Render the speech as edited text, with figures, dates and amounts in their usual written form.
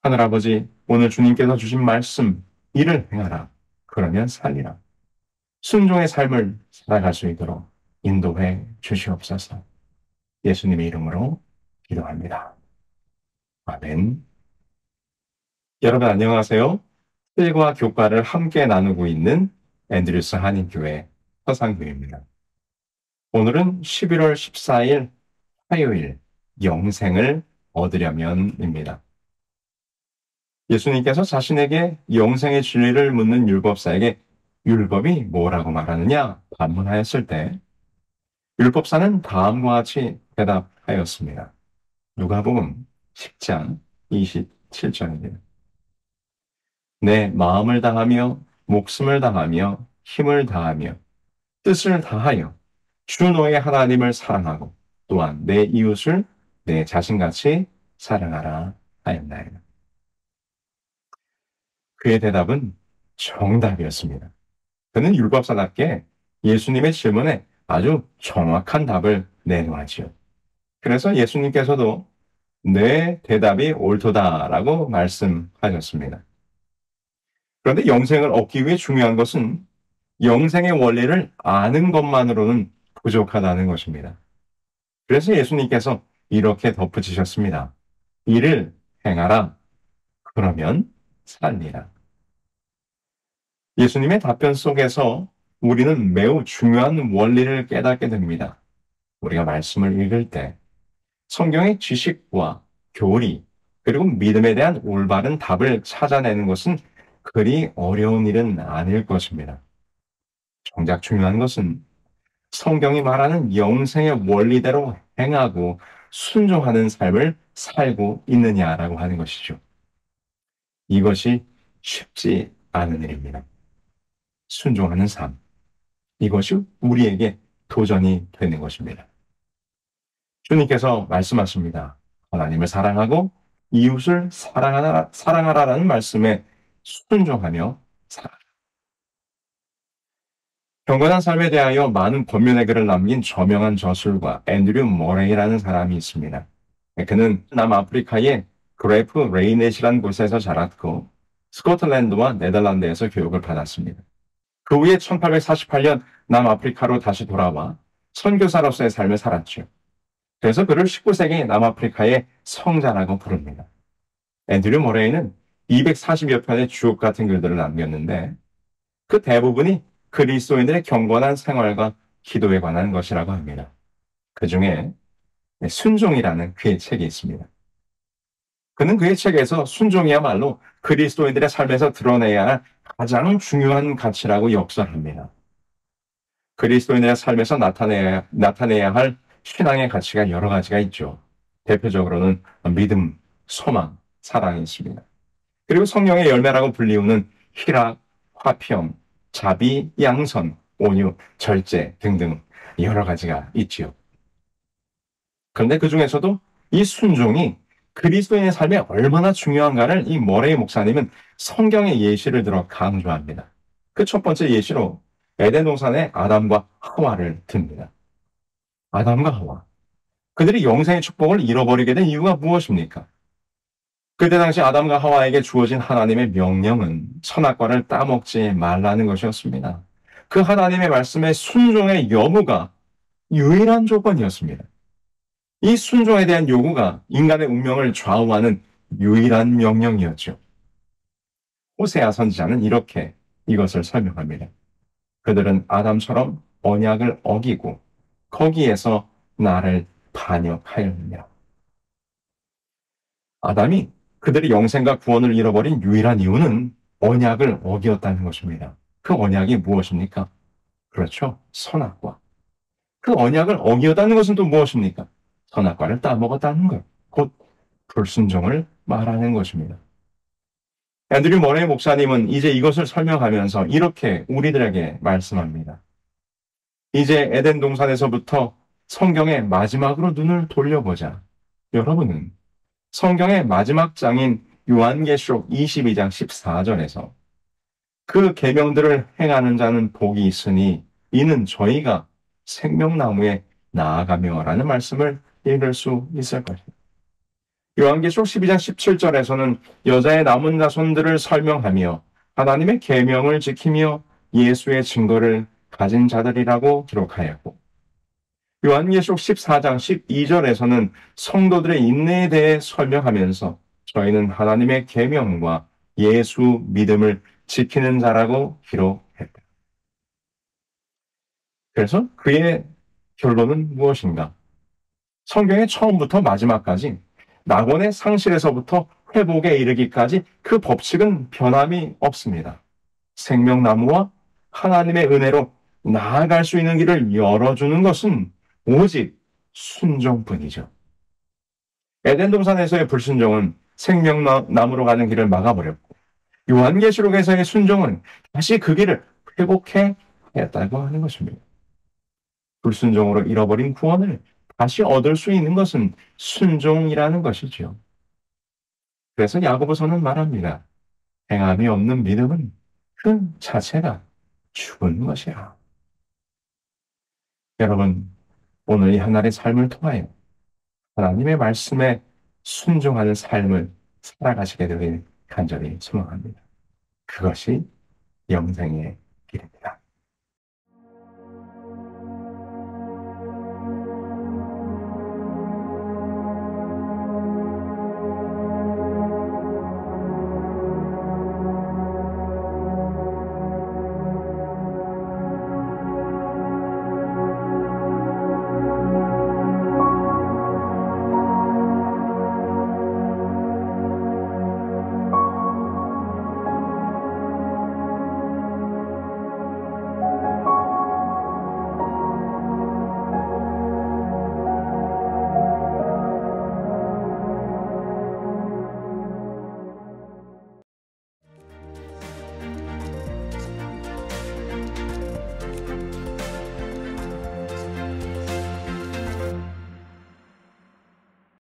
하늘아버지, 오늘 주님께서 주신 말씀, 이를 행하라. 그러면 살리라. 순종의 삶을 살아갈 수 있도록 인도해 주시옵소서. 예수님의 이름으로 기도합니다. 아멘. 여러분 안녕하세요. 일과 교과를 함께 나누고 있는 앤드류스 한인교회 서상규입니다. 오늘은 11월 14일 화요일 영생을 얻으려면입니다. 예수님께서 자신에게 영생의 진리를 묻는 율법사에게 율법이 뭐라고 말하느냐 반문하였을 때 율법사는 다음과 같이 대답하였습니다. 누가복음 10장 27절입니다. 내 마음을 다하며 목숨을 다하며 힘을 다하며 뜻을 다하여 주 너의 하나님을 사랑하고 또한 내 이웃을 내 자신같이 사랑하라 하였나이다. 그의 대답은 정답이었습니다. 그는 율법사답게 예수님의 질문에 아주 정확한 답을 내놓았지요. 그래서 예수님께서도 내 대답이 옳도다라고 말씀하셨습니다. 그런데 영생을 얻기 위해 중요한 것은 영생의 원리를 아는 것만으로는 부족하다는 것입니다. 그래서 예수님께서 이렇게 덧붙이셨습니다. 이를 행하라. 그러면 살리라. 예수님의 답변 속에서 우리는 매우 중요한 원리를 깨닫게 됩니다. 우리가 말씀을 읽을 때 성경의 지식과 교리 그리고 믿음에 대한 올바른 답을 찾아내는 것은 그리 어려운 일은 아닐 것입니다. 정작 중요한 것은 성경이 말하는 영생의 원리대로 행하고 순종하는 삶을 살고 있느냐라고 하는 것이죠. 이것이 쉽지 않은 일입니다. 순종하는 삶. 이것이 우리에게 도전이 되는 것입니다. 주님께서 말씀하십니다. 하나님을 사랑하고 이웃을 사랑하라라는 말씀에 순종하며 살아라. 경건한 삶에 대하여 많은 권면의 글을 남긴 저명한 저술가 앤드류 머레이라는 사람이 있습니다. 그는 남아프리카의 그래프 레이넷이라는 곳에서 자랐고 스코틀랜드와 네덜란드에서 교육을 받았습니다. 그 후에 1848년 남아프리카로 다시 돌아와 선교사로서의 삶을 살았죠. 그래서 그를 19세기 남아프리카의 성자라고 부릅니다. 앤드류 머레이는 240여 편의 주옥 같은 글들을 남겼는데 그 대부분이 그리스도인들의 경건한 생활과 기도에 관한 것이라고 합니다. 그 중에 순종이라는 그의 책이 있습니다. 그는 그의 책에서 순종이야말로 그리스도인들의 삶에서 드러내야 할 가장 중요한 가치라고 역설합니다. 그리스도인의 삶에서 나타내야 할 신앙의 가치가 여러 가지가 있죠. 대표적으로는 믿음, 소망, 사랑이 있습니다. 그리고 성령의 열매라고 불리우는 희락, 화평, 자비, 양선, 온유, 절제 등등 여러 가지가 있지요. 그런데 그 중에서도 이 순종이 그리스도인의 삶에 얼마나 중요한가를 이 머레이 목사님은 성경의 예시를 들어 강조합니다. 그 첫 번째 예시로 에덴 동산의 아담과 하와를 듭니다. 아담과 하와. 그들이 영생의 축복을 잃어버리게 된 이유가 무엇입니까? 그때 당시 아담과 하와에게 주어진 하나님의 명령은 선악과를 따먹지 말라는 것이었습니다. 그 하나님의 말씀에 순종의 여부가 유일한 조건이었습니다. 이 순종에 대한 요구가 인간의 운명을 좌우하는 유일한 명령이었죠. 호세아 선지자는 이렇게 이것을 설명합니다. 그들은 아담처럼 언약을 어기고 거기에서 나를 반역하였느냐. 아담이 그들의 영생과 구원을 잃어버린 유일한 이유는 언약을 어기었다는 것입니다. 그 언약이 무엇입니까? 그렇죠. 선악과. 그 언약을 어기었다는 것은 또 무엇입니까? 선악과를 따먹었다는 것. 곧 불순종을 말하는 것입니다. 앤드류 머레이 목사님은 이제 이것을 설명하면서 이렇게 우리들에게 말씀합니다. 이제 에덴 동산에서부터 성경의 마지막으로 눈을 돌려보자. 여러분은 성경의 마지막 장인 요한계시록 22장 14절에서 그 계명들을 행하는 자는 복이 있으니 이는 저희가 생명나무에 나아가며라는 말씀을 읽을 수 있을 것입니다. 요한계시록 12장 17절에서는 여자의 남은 자손들을 설명하며 하나님의 계명을 지키며 예수의 증거를 가진 자들이라고 기록하였고, 요한계시록 14장 12절에서는 성도들의 인내에 대해 설명하면서 저희는 하나님의 계명과 예수 믿음을 지키는 자라고 기록했다. 그래서 그의 결론은 무엇인가? 성경의 처음부터 마지막까지 낙원의 상실에서부터 회복에 이르기까지 그 법칙은 변함이 없습니다. 생명나무와 하나님의 은혜로 나아갈 수 있는 길을 열어주는 것은 오직 순종뿐이죠. 에덴 동산에서의 불순종은 생명나무로 가는 길을 막아버렸고, 요한계시록에서의 순종은 다시 그 길을 회복해 했다고 하는 것입니다. 불순종으로 잃어버린 구원을 다시 얻을 수 있는 것은 순종이라는 것이지요. 그래서 야고보서는 말합니다. 행함이 없는 믿음은 그 자체가 죽은 것이야. 여러분, 오늘 이 하나의 삶을 통하여 하나님의 말씀에 순종하는 삶을 살아가시게 되길 간절히 소망합니다. 그것이 영생의 길입니다.